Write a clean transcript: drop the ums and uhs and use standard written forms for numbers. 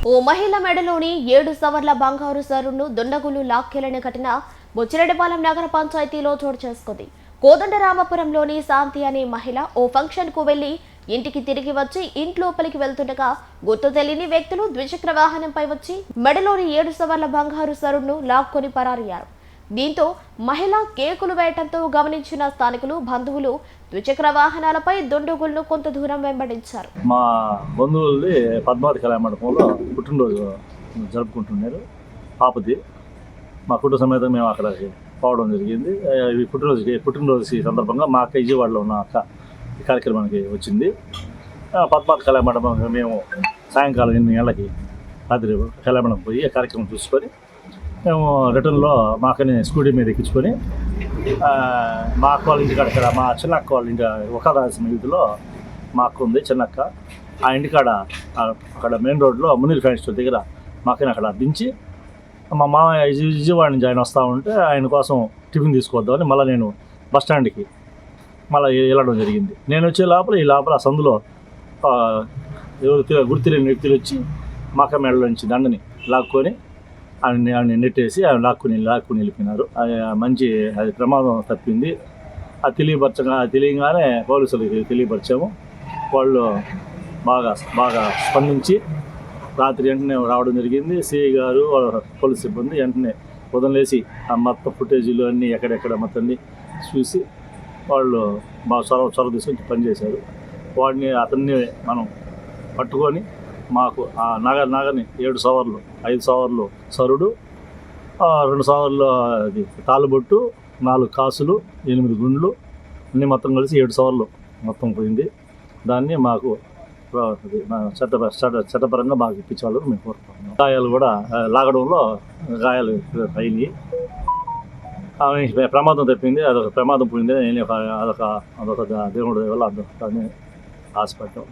ఓ మహిళ మెడలోని 7 సవర్ల బంగారు సరును దుండగులు లాక్కెళ్లిన ఘటన బుచ్చిరెడ్డిపాలెం నగర పంచాయతీలో చోటు చేసుకుంది. కోదండరామపురంలోని శాంతి అనే మహిళ ఓ ఫంక్షన్ కు వెళ్లి ఇంటికి తిరిగి వచ్చి ఇంట్లోపలికి వెళ్తుండగా గుర్తు తెలియని వ్యక్తులు ద్విచక్ర వాహనంపై వచ్చి మెడలోని 7 సవర్ల బంగారు సరును లాక్కొని పరారయ్యారు. దీంతో మహిళ కేకులు వేయటంతో గమనించిన స్థానికులు, బంధువులు ద్విచక్ర వాహనాలపై దుండగులను కొంత దూరం వెంబడించారు. మా బంధువులది పద్మావతి కళ్యాణ మండపంలో పుట్టినరోజు జరుపుకుంటున్నారు. పాపది మా కుటుంబ సమేతంగా మేము అక్కడికి పోవడం జరిగింది. ఈ పుట్టినరోజు సందర్భంగా మా అక్క విజయవాడలో ఉన్న అక్క ఈ కార్యక్రమానికి వచ్చింది. పద్మావతి కళ్యాణ మండపం మేము సాయంకాలం 8 గంటలకి రాత్రి కళ్యాణ మండపం పోయి ఆ కార్యక్రమం చూసుకొని మేము రిటర్న్లో మా అక్కని స్కూటీ మీద ఎక్కించుకొని మా అక్క వాళ్ళ ఇంటికాడ ఇక్కడ మా చిన్న అక్క వాళ్ళ ఇంటి ఒక రాసిన వీధిలో మా అక్క ఉంది, చిన్నక్క. ఆ ఇంటికాడ అక్కడ మెయిన్ రోడ్లో మునీర్ ఫ్యాన్ స్టోర్ దగ్గర మా అక్కని అక్కడ దించి మా మామయ్య విజయవాడ నుంచి ఆయన వస్తూ ఉంటే ఆయన కోసం టిఫిన్ తీసుకొద్దామని మళ్ళీ నేను బస్ స్టాండ్కి మళ్ళీ వెళ్ళడం జరిగింది. నేను వచ్చే లోపల ఆ సందులో ఎవరు గుర్తులేని వ్యక్తులు వచ్చి మా అక్క మెడలో నుంచి దండని లాక్కొని ఆవిడ నెట్టేసి ఆవిడ లాక్కుని వెళ్ళిపోయినారు. మంచి అది ప్రమాదం తప్పింది. అది తెలియగానే పోలీసులకి తెలియపరిచాము. వాళ్ళు బాగా స్పందించి రాత్రి వెంటనే రావడం జరిగింది. సిఐ గారు పోలీస్ సిబ్బంది వెంటనే ఉదయం లేచి ఆ మొత్తం ఫుటేజీలు అన్నీ ఎక్కడెక్కడ మొత్తం చూసి వాళ్ళు బాగా చొరవ తీసుకొని పనిచేశారు. అతన్ని మనం పట్టుకొని మాకు ఆ నగని 7 సవర్లు 5 సవర్లు సరుడు, 2 సవర్లు అది తాలుబొట్టు, 4 కాసులు, 8 గుండ్లు అన్నీ మొత్తం కలిసి 7 సవర్లు మొత్తం పోయింది. దాన్ని మాకు చట్టపరంగా మాకు ఇప్పించాలని మేము కోరుకుంటున్నాం. గాయాలు కూడా లాగడంలో గాయాలు అయినాయి. ప్రమాదం తప్పింది. అదొక ప్రమాదం పోయింది. అదొక దేవుడి వల్ల దాన్ని ఆశపడ్డాం.